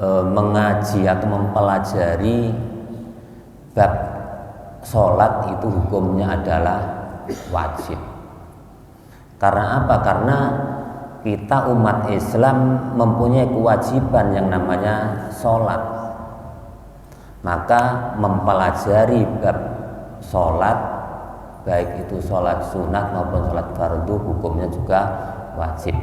mengaji atau mempelajari bab sholat itu hukumnya adalah wajib. Karena apa? Karena kita umat Islam mempunyai kewajiban yang namanya sholat. Maka mempelajari bab sholat, baik itu sholat sunat maupun sholat fardu, hukumnya juga wajib.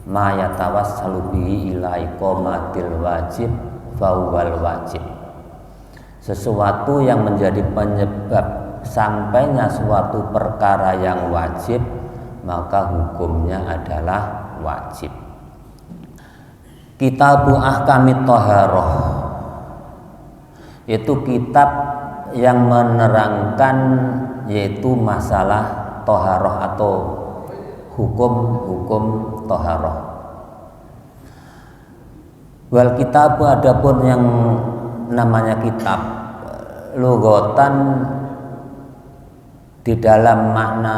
Ma yatawassalu bihi ila iqamatil wajib fahuwal wajib. Sesuatu yang menjadi penyebab sampainya suatu perkara yang wajib, maka hukumnya adalah wajib. Kitabu Ahkamit Thaharah itu kitab yang menerangkan yaitu masalah thaharah atau hukum-hukum thaharah. Wal kitabu, adapun yang namanya kitab lughatan di dalam makna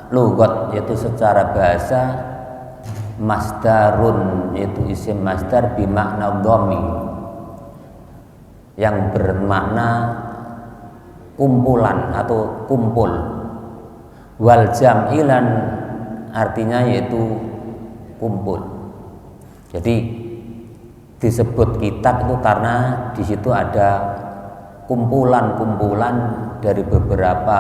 lughat yaitu secara bahasa, masdarun yaitu isim masdar bimakna dhammi yang bermakna kumpulan atau kumpul, wal jam'ilan artinya yaitu kumpul. Jadi disebut kitab itu karena di situ ada kumpulan-kumpulan dari beberapa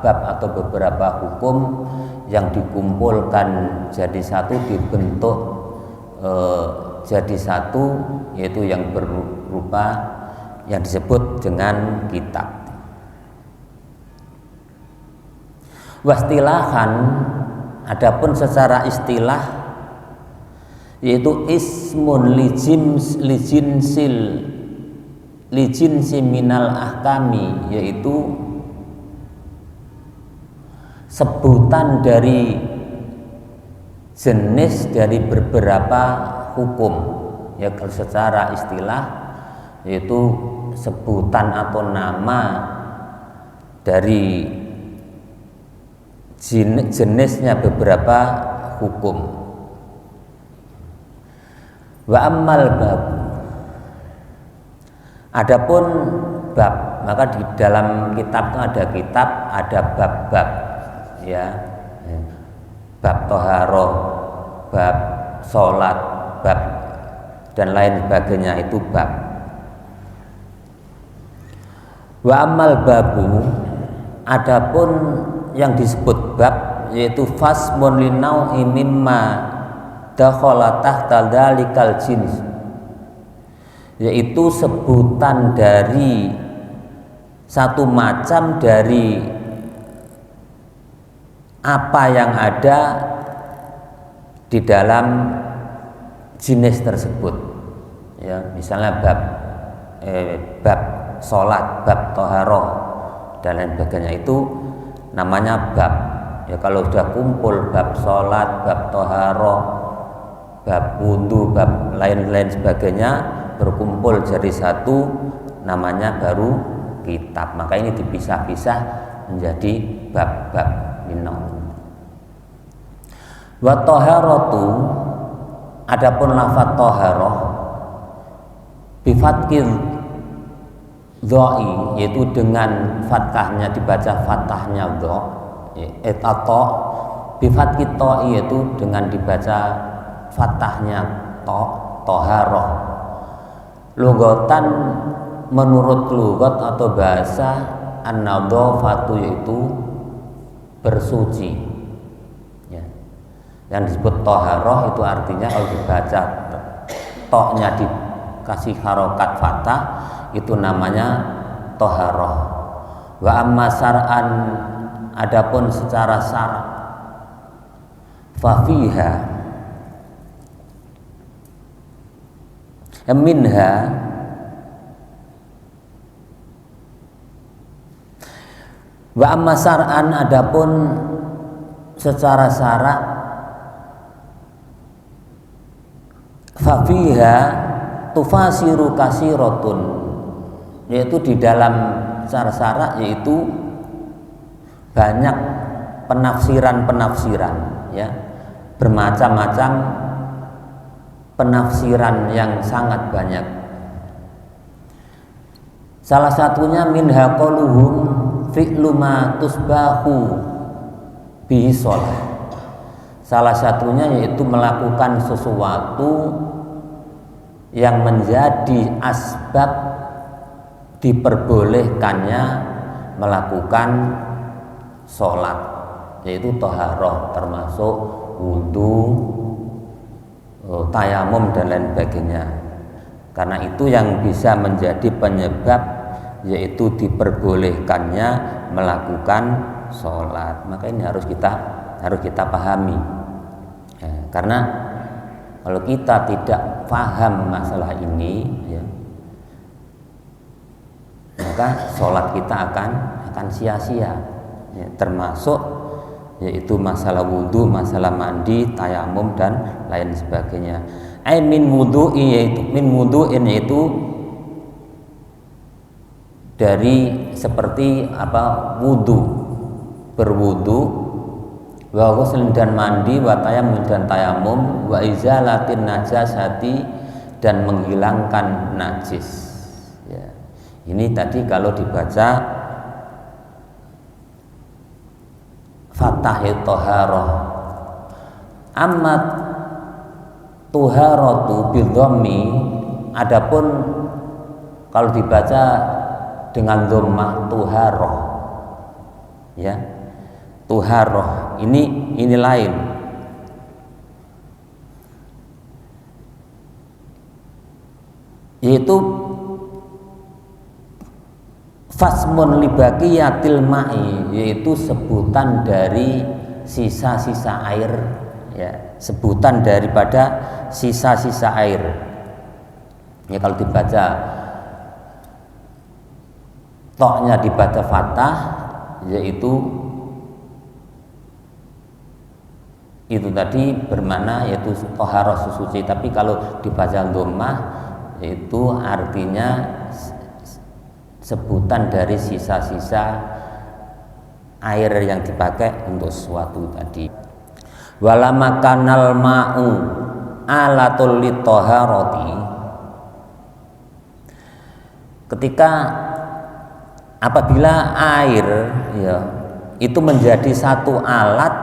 bab atau beberapa hukum yang dikumpulkan jadi satu, dibentuk jadi satu, yaitu yang berupa yang disebut dengan kitab. Wastilahan, adapun secara istilah yaitu ismun lijinsi minal ahkami, yaitu sebutan dari jenis dari beberapa hukum. Ya, kalau secara istilah yaitu sebutan atau nama dari jenisnya beberapa hukum. Wa ammal bab, adapun bab, maka di dalam kitab itu ada kitab, ada bab-bab, ya, bab toharoh, bab sholat, bab dan lain sebagainya, itu bab. Wa ammal babu, adapun yang disebut bab yaitu fasmun linau'i mimma dakhala tahta dzalikal jins, yaitu sebutan dari satu macam dari apa yang ada di dalam jenis tersebut. Ya, misalnya bab sholat, bab toharoh dan lain sebagainya, itu namanya bab. Ya, kalau sudah kumpul bab sholat, bab toharoh, bab wudhu, bab lain-lain sebagainya berkumpul jadi satu, namanya baru kitab. Maka ini dipisah-pisah menjadi bab-bab minau. Wa toharatu, adapun lafadz toharoh bifatkil dhoi, yaitu dengan fathahnya, dibaca fathahnya dho, atau bifatkil to, yaitu dengan dibaca fathahnya to, toharoh. Lughatan, menurut lughat atau bahasa, an-nadhafatu, yaitu bersuci. Ya. Yang disebut toharoh itu artinya kalau dibaca to-nya dikasih harokat fathah, itu namanya toharoh. Wa amma syar'an, adapun secara syara', fafiha, minha, wa amma syar'an, adapun secara syara', fafiha tufasiru kasiratun, yaitu di dalam secara syara' yaitu banyak penafsiran-penafsiran, ya, bermacam-macam penafsiran yang sangat banyak. Salah satunya minha qaluhum fi'lu ma tusbahu bihi shalah. Salah satunya yaitu melakukan sesuatu yang menjadi asbab diperbolehkannya melakukan sholat, yaitu toharoh, termasuk wudhu, tayamum dan lain sebagainya. Karena itu yang bisa menjadi penyebab yaitu diperbolehkannya melakukan sholat. Maka ini harus kita pahami ya, karena kalau kita tidak paham masalah ini ya, maka sholat kita akan sia-sia ya, termasuk yaitu masalah wudhu, masalah mandi, tayamum dan lain sebagainya. Min wudhu'in yaitu dari seperti wudhu, berwudhu, wa ghusl dan mandi, wa tayammum dan tayamum, wa izalatin najasati dan menghilangkan najis ya. Ini tadi kalau dibaca Fatahit Toharoh. Amma Tuharatu bidhammi, adapun kalau dibaca dengan dhammah Tuharoh ya, Tuharoh ini lain. Yaitu fasmun libaqiyatil ma'i, yaitu sebutan dari sisa-sisa air ya, sebutan daripada sisa-sisa air. Ya, kalau dibaca toknya dibaca fathah, yaitu itu tadi bermakna yaitu toharoh, suci. Tapi kalau dibaca dhammah itu artinya sebutan dari sisa-sisa air yang dipakai untuk sesuatu tadi. Walama kanal ma'u alatul litoharoti, ketika apabila air ya itu menjadi satu alat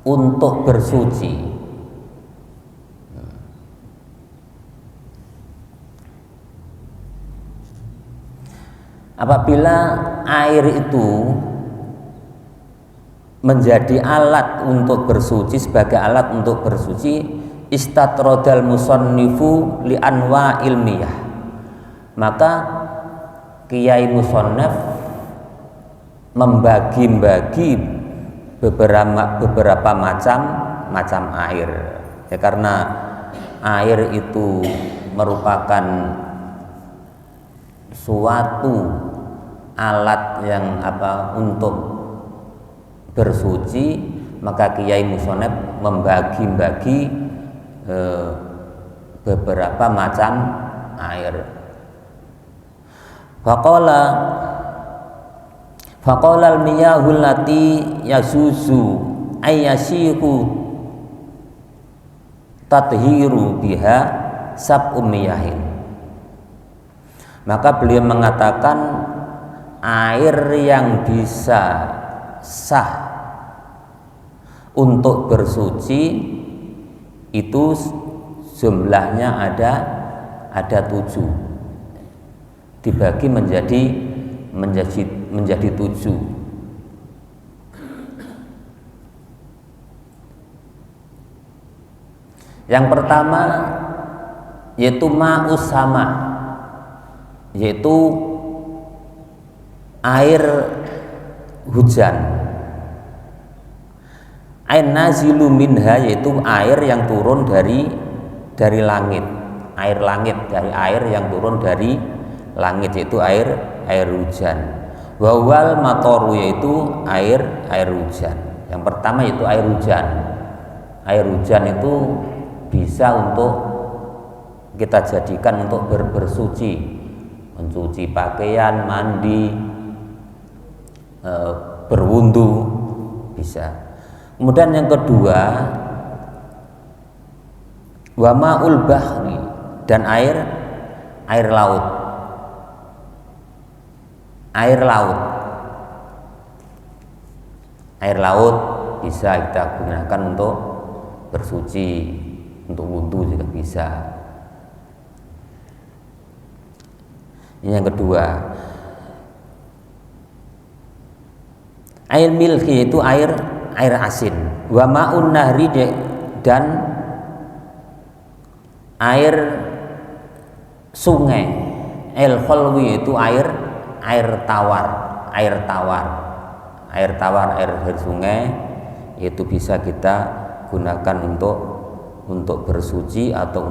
untuk bersuci. Apabila air itu menjadi alat untuk bersuci, sebagai alat untuk bersuci, istatrodal musannifu li anwa ilmiyah, maka Kiai Musannaf membagi-bagi beberapa macam air ya, karena air itu merupakan suatu alat yang untuk bersuci, maka Kiai Musannaf membagi-bagi beberapa macam air. Faqala al-miyahul lati yasuzu ayyasihu tathiru biha sab'u miyahin. Maka beliau mengatakan air yang bisa sah untuk bersuci itu jumlahnya ada 7, dibagi menjadi 7. Yang pertama yaitu ma'us sama, yaitu air hujan. Air nazilu minha, yaitu air yang turun dari langit. Air langit, dari air yang turun dari langit, yaitu air hujan. Wawal matoru, yaitu air hujan. Yang pertama yaitu air hujan. Air hujan itu bisa untuk kita jadikan untuk bersuci, mencuci pakaian, mandi, berwudu bisa. Kemudian yang kedua Wa ma'ul bahri, dan air laut. Air laut bisa kita gunakan untuk bersuci, untuk wudhu juga bisa. Ini yang kedua. Air milki itu air asin. Wa ma'un nahri, dan air sungai. El kholwi itu air tawar, air sungai, itu bisa kita gunakan untuk bersuci atau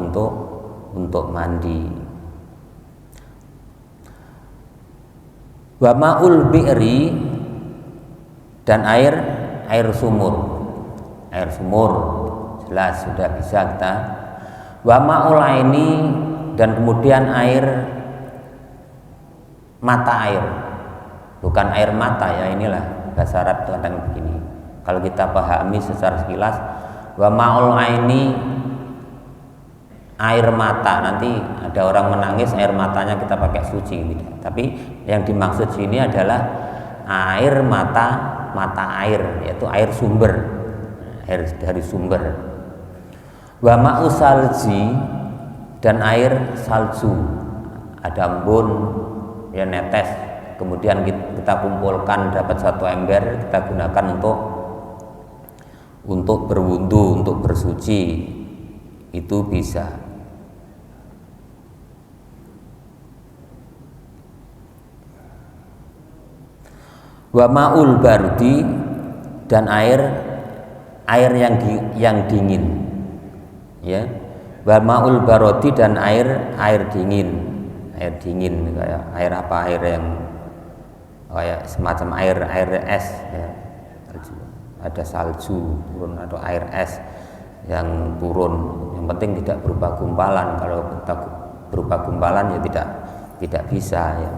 untuk mandi. Wa ma'ul bi'ri, dan air sumur. Air sumur jelas sudah bisa kita. Wa ma'ul aini, dan kemudian air mata air, bukan air mata ya, inilah bahasa Arab kadang begini. Kalau kita pahami secara sekilas, wa ma'ul aini, air mata, nanti ada orang menangis air matanya kita pakai suci, tidak. Tapi yang dimaksud sini adalah air mata air, yaitu air sumber, air dari sumber. Wa ma'u salji, dan air salju, ada embun ya, netes, kemudian kita kumpulkan dapat satu ember, kita gunakan untuk berwudu, untuk bersuci, itu bisa. Wa ma'ul bardi, dan air yang dingin ya. Wa ma'ul barodi, dan air dingin kayak air apa, air yang kayak semacam air es ya. Ada salju turun atau air es yang turun, yang penting tidak berupa gumpalan. Kalau kita berupa gumpalan ya tidak bisa ya.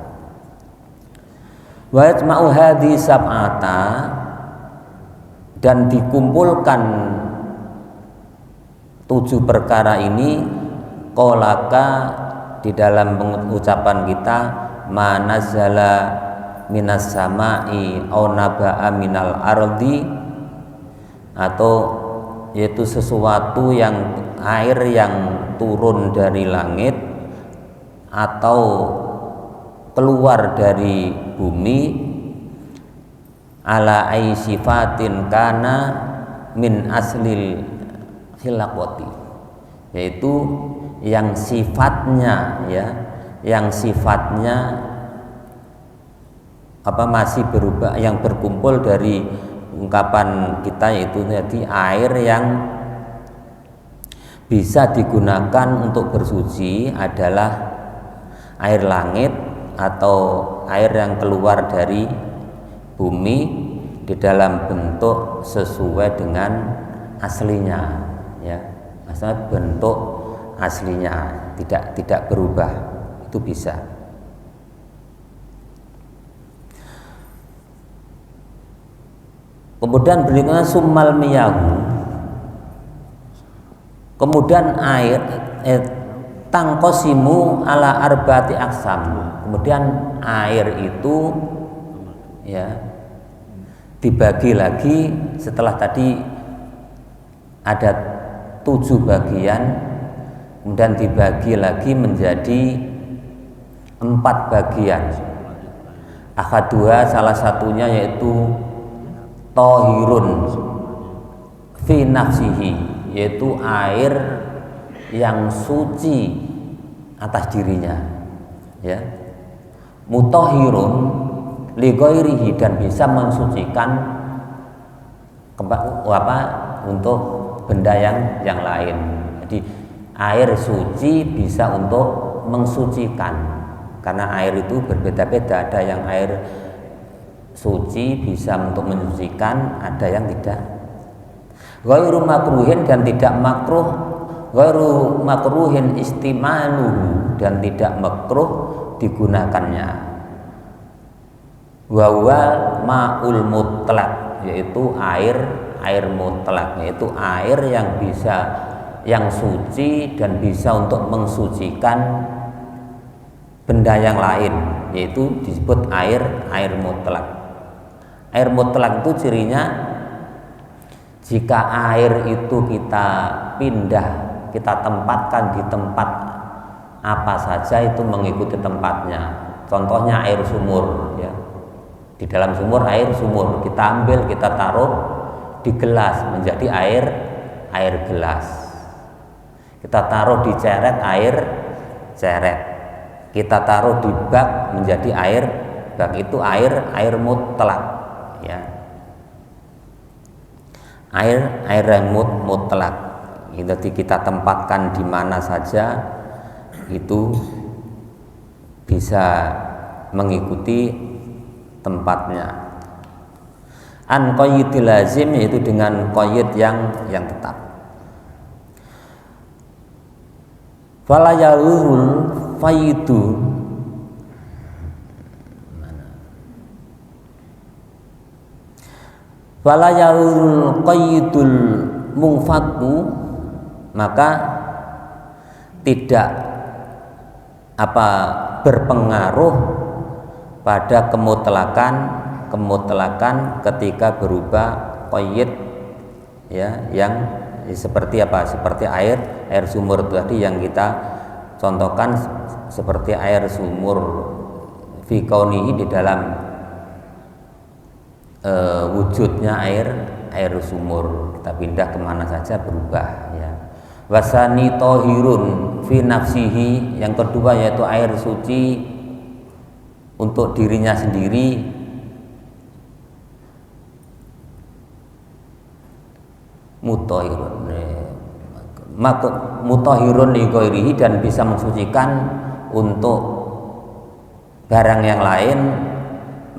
Wa yajma'u hadhi sab'ata, dan dikumpulkan 7 perkara ini qolaka, di dalam pengucapan kita, manazala minas sama'i au naba'a minal ardi, atau yaitu sesuatu yang air yang turun dari langit atau keluar dari bumi, ala ai sifatin kana min aslil khilaqati, yaitu yang sifatnya masih berubah, yang berkumpul dari ungkapan kita, yaitu tadi air yang bisa digunakan untuk bersuci adalah air langit atau air yang keluar dari bumi di dalam bentuk sesuai dengan aslinya ya, maksudnya bentuk aslinya tidak berubah, itu bisa. Kemudian berikutnya summal miyahu, kemudian air tangkosimu ala arba'ati aksam, kemudian air itu ya dibagi lagi setelah tadi ada 7 bagian, kemudian dibagi lagi menjadi 4 bagian. Akadua, salah satunya yaitu tohirun fi nafsihi, yaitu air yang suci atas dirinya ya. Mutohirun li ghairihi, dan bisa mensucikan untuk benda yang lain. Jadi air suci bisa untuk mensucikan, karena air itu berbeda-beda, ada yang air suci bisa untuk mensucikan, ada yang tidak. Ghairu makruhin, dan tidak makruh, ghairu makruhin istimaluhu, dan tidak makruh digunakannya. Wa huwa ma'ul mutlaq, yaitu air mutlak, yaitu air yang bisa yang suci dan bisa untuk mensucikan benda yang lain, yaitu disebut air mutlak. Air mutlak itu cirinya jika air itu kita pindah, kita tempatkan di tempat apa saja itu mengikuti tempatnya. Contohnya air sumur, ya. Di dalam sumur, air sumur kita ambil, kita taruh di gelas menjadi air gelas. Kita taruh di ceret, air ceret. Kita taruh di bak menjadi air bak. Itu air mutlak, ya. Air yang mutlak. Jadi kita tempatkan di mana saja itu bisa mengikuti tempatnya. An qayyidil lazim, yaitu dengan qayyid yang tetap. Fala yarul faidu, fala yarul qayyidul mungfaku, maka tidak berpengaruh pada kemutlakan ketika berubah qayyid, ya, yang seperti seperti air sumur tadi yang kita contohkan, seperti air sumur fi kaunihi, di dalam wujudnya air sumur, kita pindah kemana saja berubah, ya. Wasani tohirun fi nafsihi, yang kedua yaitu air suci untuk dirinya sendiri. Mutahhirun li ghairihi, dan bisa mensucikan untuk barang yang lain.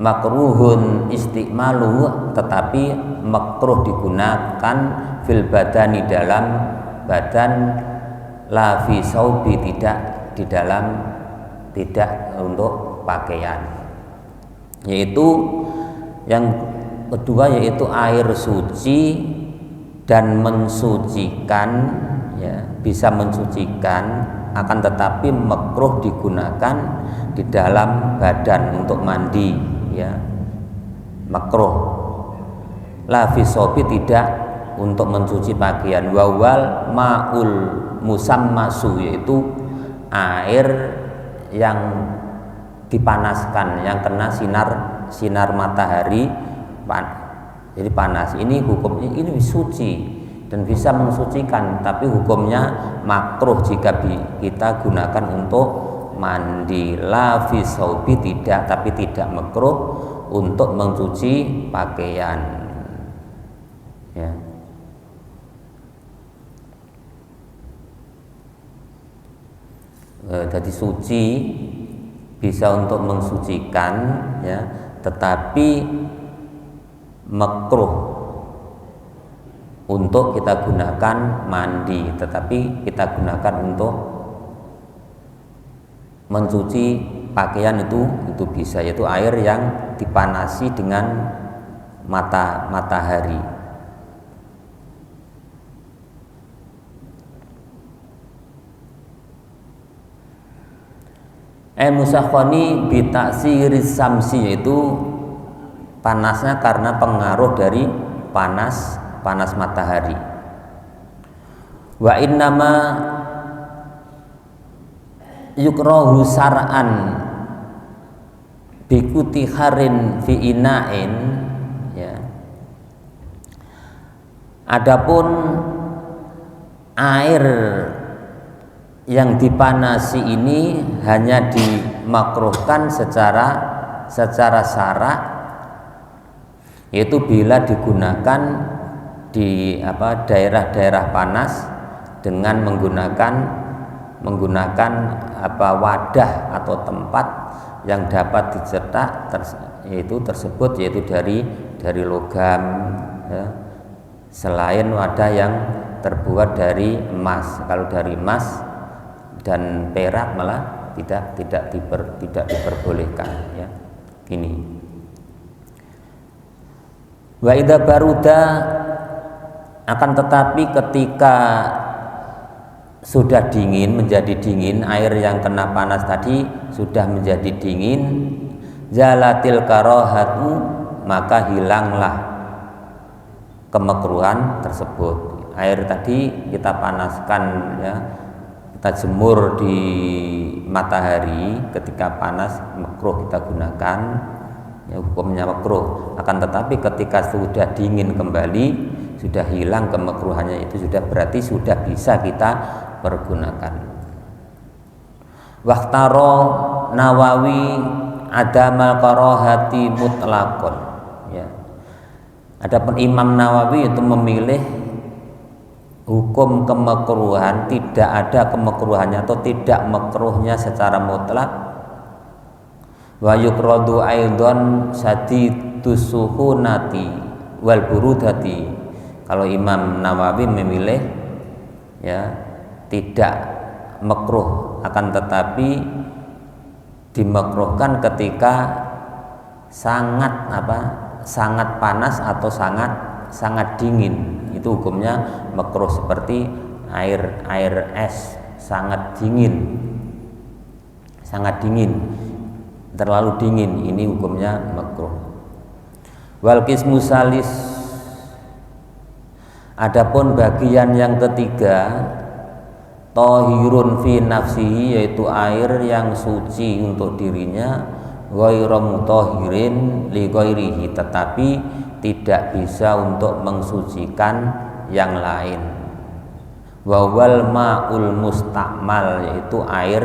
Makruhun istimaluhu, tetapi makruh digunakan fil badani, dalam badan, la fi saubi, tidak untuk pakaian. Yaitu yang kedua yaitu air suci dan mensucikan, ya, bisa mensucikan, akan tetapi makruh digunakan di dalam badan untuk mandi, ya, makruh. La fi sobi, tidak untuk mencuci pakaian. Wawal ma'ul musammasu, yaitu air yang dipanaskan, yang kena sinar matahari, jadi panas. Ini hukumnya ini suci dan bisa mensucikan, tapi hukumnya makruh jika kita gunakan untuk mandi. La fi saubi, tidak, tapi tidak makruh untuk mencuci pakaian, ya. Jadi suci bisa untuk mensucikan, ya, tetapi makruh untuk kita gunakan mandi, tetapi kita gunakan untuk mencuci pakaian itu bisa, yaitu air yang dipanasi dengan matahari. Musakhoni bi ta'siris samsi, yaitu panasnya karena pengaruh dari panas matahari. Wa innama yukrahu sar'an bikuti harin fi ina'in, ya. Adapun air yang dipanasi ini hanya dimakruhkan secara syarak, yaitu bila digunakan di daerah-daerah panas dengan menggunakan wadah atau tempat yang dapat dicetak, yaitu dari logam, ya. Selain wadah yang terbuat dari emas. Kalau dari emas dan perak malah tidak diperbolehkan, ya. Ini. Wa idza baruda, akan tetapi ketika sudah dingin, menjadi dingin, air yang kena panas tadi sudah menjadi dingin, zalatil karohatu, maka hilanglah kemekruhan tersebut. Air tadi kita panaskan, ya, kita jemur di matahari, ketika panas makruh kita gunakan, ya, hukumnya makruh. Akan tetapi ketika sudah dingin kembali, sudah hilang kemekruhannya, itu sudah berarti sudah bisa kita pergunakan. Waktaro Nawawi adamal karohati mutlakon, ya. Adapun Imam Nawawi itu memilih hukum kemekruhan, tidak ada kemekruhannya atau tidak makruhnya secara mutlak. Wa yukradu aidon sadidus suhunati wal burudati. Kalau Imam Nawawi memilih, ya, tidak makruh, akan tetapi dimakruhkan ketika sangat panas atau sangat dingin. Itu hukumnya makruh, seperti air es sangat dingin, terlalu dingin, ini hukumnya makruh. Wal qismu salis, adapun bagian yang ketiga, tohirun fi nafsihi, yaitu air yang suci untuk dirinya, ghairu mutahhirin li ghairihi, tetapi tidak bisa untuk mensucikan yang lain. Wa wal ma'ul mustakmal, yaitu air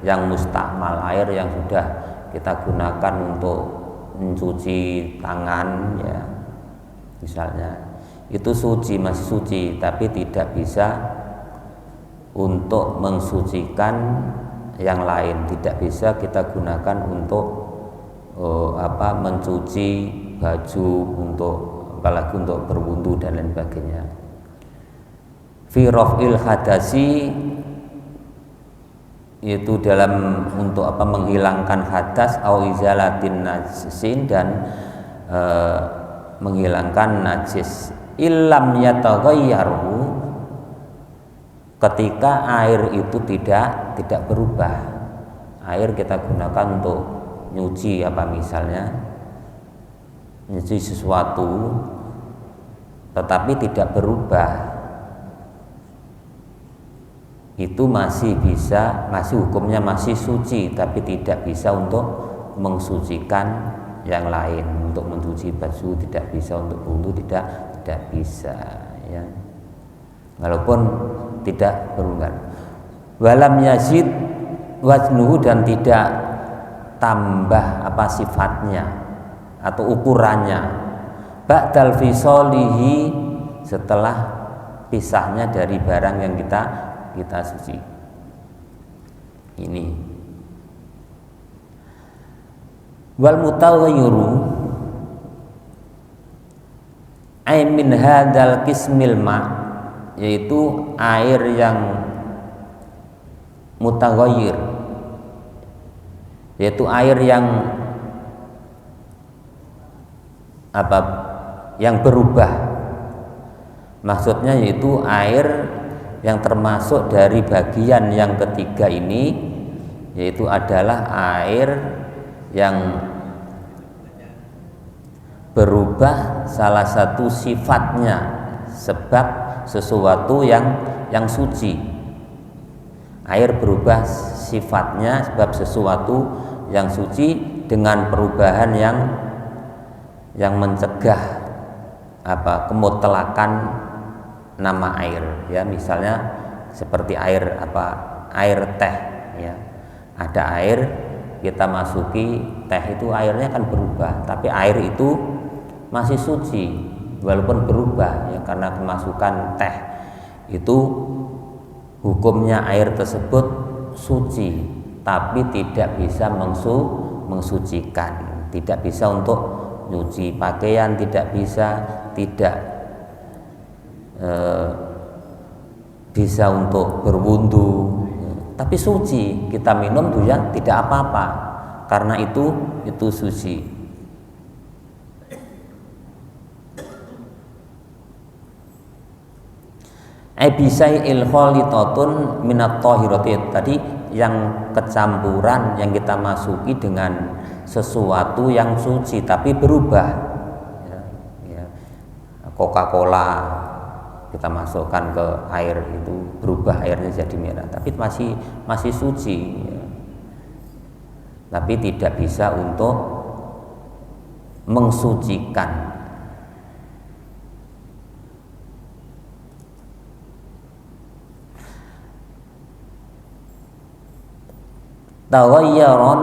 yang mustakmal, air yang sudah kita gunakan untuk mencuci tangan, ya, misalnya, itu suci, masih suci, tapi tidak bisa untuk mensucikan yang lain, tidak bisa kita gunakan untuk mencuci baju, untuk apalagi untuk berwudu dan lain sebagainya. Fi raf'il hadasi, yaitu dalam untuk menghilangkan hadas, au izalatin najisin, dan menghilangkan najis. Illam yataghayyaru, ketika air itu tidak berubah. Air kita gunakan untuk nyuci misalnya nyuci sesuatu, tetapi tidak berubah, itu masih hukumnya masih suci, tapi tidak bisa untuk mensucikan yang lain. Untuk mencuci baju tidak bisa, untuk wudu tidak bisa, ya, walaupun tidak berubah. Walam yazid waznuhu, dan tidak tambah sifatnya atau ukurannya, ba'dal fisolihi, setelah pisahnya dari barang yang kita suci. Ini wal mutaghayyiru ay min hadzal qismil ma, yaitu air yang mutaghayyir, yaitu air yang yang berubah. Maksudnya yaitu air yang termasuk dari bagian yang ketiga ini, yaitu adalah air yang berubah salah satu sifatnya, sebab sesuatu yang suci. Air berubah sifatnya sebab sesuatu yang suci, dengan perubahan yang mencegah kemutlakan nama air, ya, misalnya seperti air teh, ya. Ada air, kita masuki teh, itu airnya akan berubah, tapi air itu masih suci walaupun berubah, ya, karena kemasukan teh. Itu hukumnya air tersebut suci, tapi tidak bisa mensucikan, tidak bisa untuk nyuci pakaian, tidak bisa untuk berwudu, tapi suci, kita minum tuh ya tidak apa-apa, karena itu suci. Ebisai ilkholitatun minat tahirati, tadi yang kecampuran yang kita masuki dengan sesuatu yang suci tapi berubah, ya, ya. Coca-Cola kita masukkan ke air itu berubah, airnya jadi merah tapi masih suci, ya. Tapi tidak bisa untuk mensucikan. Taghayyaron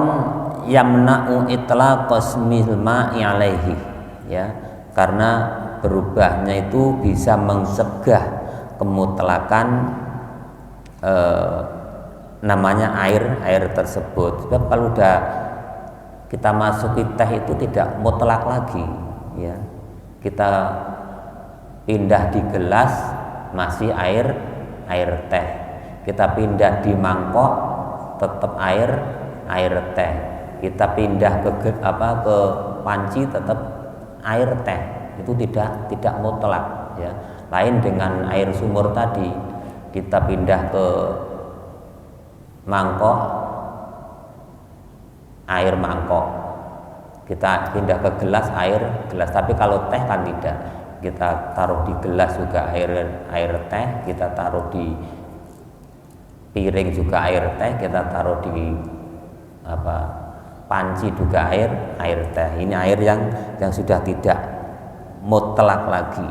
yamna'u itlaqas milma'i alaihi, ya, karena berubahnya itu bisa mencegah kemutlakan namanya air tersebut. Sebab kalau udah kita masuki teh itu tidak mutlak lagi, ya. Kita pindah di gelas masih air teh, kita pindah di mangkok tetap air teh, kita pindah ke panci tetap air teh, itu tidak mutlak, ya. Lain dengan air sumur tadi, kita pindah ke mangkok air mangkok, kita pindah ke gelas air gelas. Tapi kalau teh kan tidak, kita taruh di gelas juga air teh, kita taruh di piring juga air teh, kita taruh di panci juga air teh. Ini air yang sudah tidak mutlak lagi.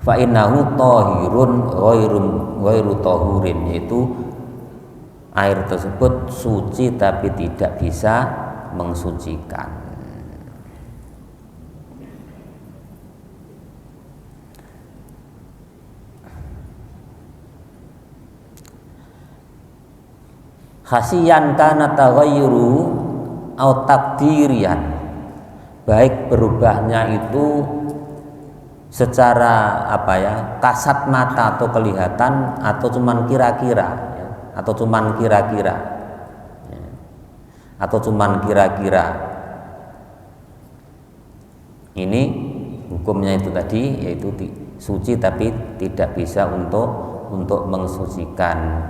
Fa innahu tahirun ghairu tahurin, yaitu air tersebut suci tapi tidak bisa mensucikan. Khasiyan kana taghayyuru au takdirian, baik berubahnya itu secara kasat mata atau kelihatan, atau cuman kira-kira, ya, atau cuman kira-kira, ya, atau cuman kira-kira. Ini hukumnya itu tadi, yaitu suci tapi tidak bisa untuk mensucikan.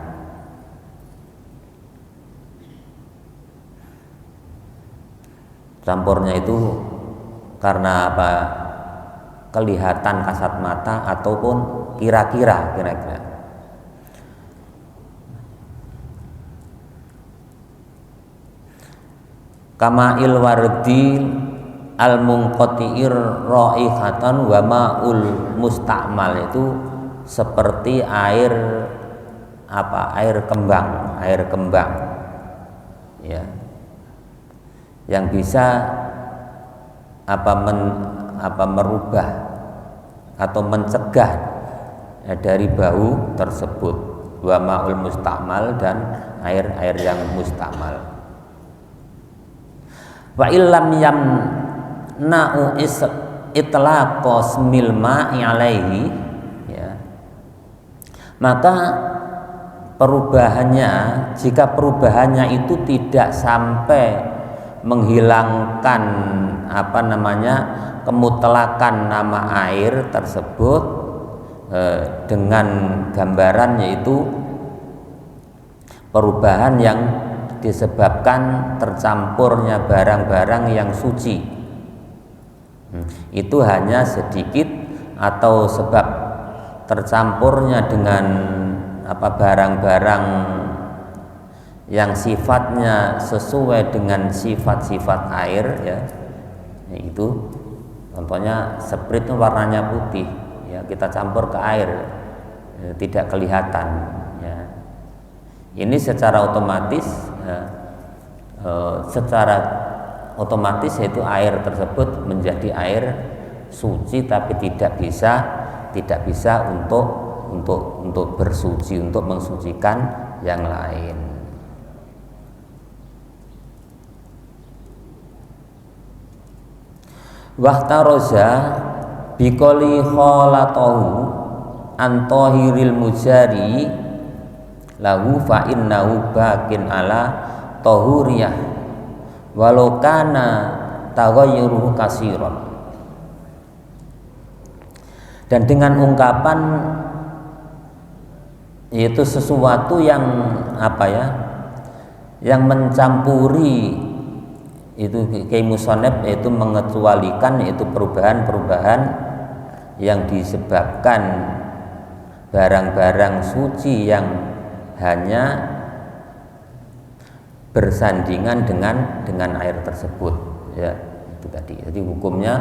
Campurnya itu karena kelihatan kasat mata ataupun kira-kira. Kama'il wardi al-munqati'ir raihatan wa ma'ul musta'mal, itu seperti air kembang, ya, yang bisa merubah atau mencegah dari bau tersebut. Wa ma'ul musta'mal, dan air yang musta'mal. Wa illam yamna'u itlaqas mil ma'i alaihi, ya, maka jika perubahannya itu tidak sampai menghilangkan kemutlakan nama air tersebut, dengan gambaran yaitu perubahan yang disebabkan tercampurnya barang-barang yang suci, itu hanya sedikit, atau sebab tercampurnya dengan barang-barang yang sifatnya sesuai dengan sifat-sifat air, ya, itu contohnya Sprite itu warnanya putih, ya, kita campur ke air, ya, tidak kelihatan, ya. Ini secara otomatis yaitu air tersebut menjadi air suci tapi tidak bisa untuk bersuci, untuk mensucikan yang lain. Wahtaroza bikoli kholatohu antohiril mujari lahu fa innahu bakin ala tohuriyah walau kana taghayyuruhu kasiron. Dan dengan ungkapan yaitu sesuatu yang yang mencampuri itu musonef, yaitu mengecualikan, yaitu perubahan-perubahan yang disebabkan barang-barang suci yang hanya bersandingan dengan air tersebut, ya itu tadi. Jadi hukumnya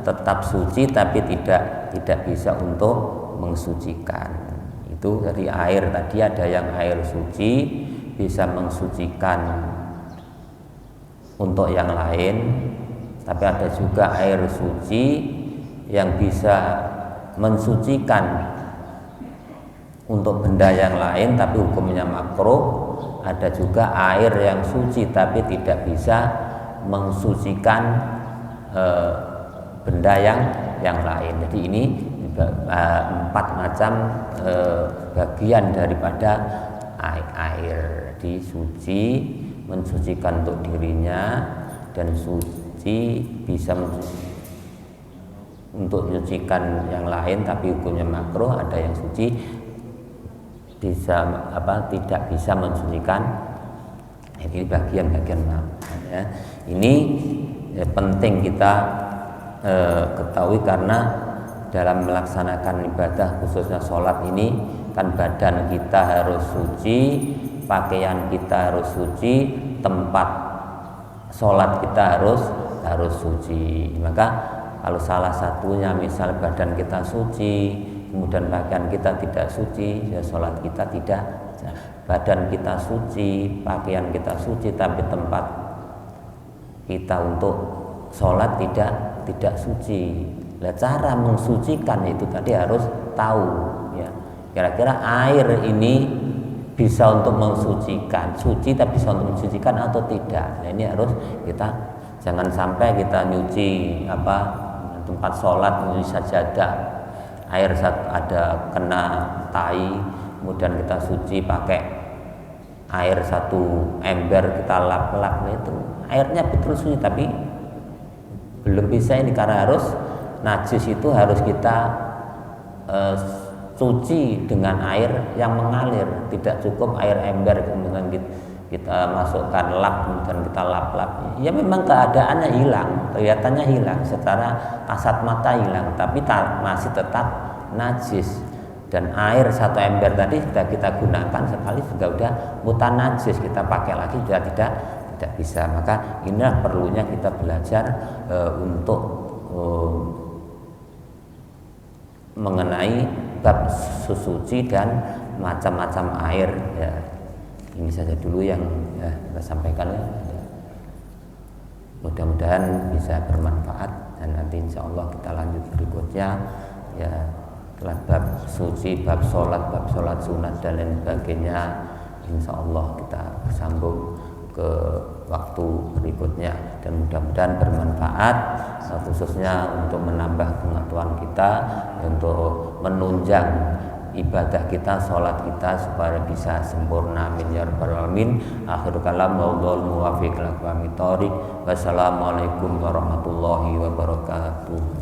tetap suci tapi tidak bisa untuk mensucikan. Itu dari air tadi, ada yang air suci bisa mensucikan untuk yang lain, tapi ada juga air suci yang bisa mensucikan untuk benda yang lain tapi hukumnya makruh. Ada juga air yang suci tapi tidak bisa mensucikan benda yang lain. Jadi ini 4 macam bagian daripada air. Jadi suci, mensucikan untuk dirinya, dan suci bisa untuk menyucikan yang lain tapi hukumnya makruh. Ada yang suci bisa tidak bisa mensucikan. Ini bagian-bagian ya. Ini penting kita ketahui, karena dalam melaksanakan ibadah khususnya sholat ini kan badan kita harus suci, pakaian kita harus suci, tempat sholat kita harus suci. Maka kalau salah satunya, misal badan kita suci kemudian pakaian kita tidak suci, ya sholat kita tidak. Badan kita suci, pakaian kita suci, tapi tempat kita untuk sholat tidak suci. Nah, cara mensucikan itu tadi harus tahu, ya kira-kira air ini bisa untuk mensucikan, suci tapi bisa untuk mensucikan atau tidak. Nah, ini harus kita, jangan sampai kita nyuci tempat sholat, nyuci sajadah, air ada kena tai, kemudian kita suci pakai air 1 ember, kita lap-lap, itu airnya betul suci tapi belum bisa ini, karena harus najis itu harus kita suci dengan air yang mengalir. Tidak cukup air ember kemudian kita masukkan lap kemudian kita lap-lap. Ya memang keadaannya hilang, kelihatannya hilang, secara kasat mata hilang, tapi masih tetap najis. Dan air 1 ember tadi sudah kita gunakan sekali, sudah mutan najis, kita pakai lagi sudah tidak bisa. Maka inilah perlunya kita belajar untuk mengenai bab suci dan macam-macam air, ya. Ini saja dulu yang kita sampaikan, ya. Mudah-mudahan bisa bermanfaat, dan nanti insya Allah kita lanjut berikutnya, ya, setelah bab suci, bab sholat sunat dan lain sebagainya. Insya Allah kita bersambung ke waktu berikutnya, dan mudah-mudahan bermanfaat, khususnya untuk menambah pengetahuan kita, untuk menunjang ibadah kita, sholat kita supaya bisa sempurna. Amin ya rabbal alamin. Akhir kalam, wallahul muwaffiq ila aqwamit thoriq. Wassalamualaikum warahmatullahi wabarakatuh.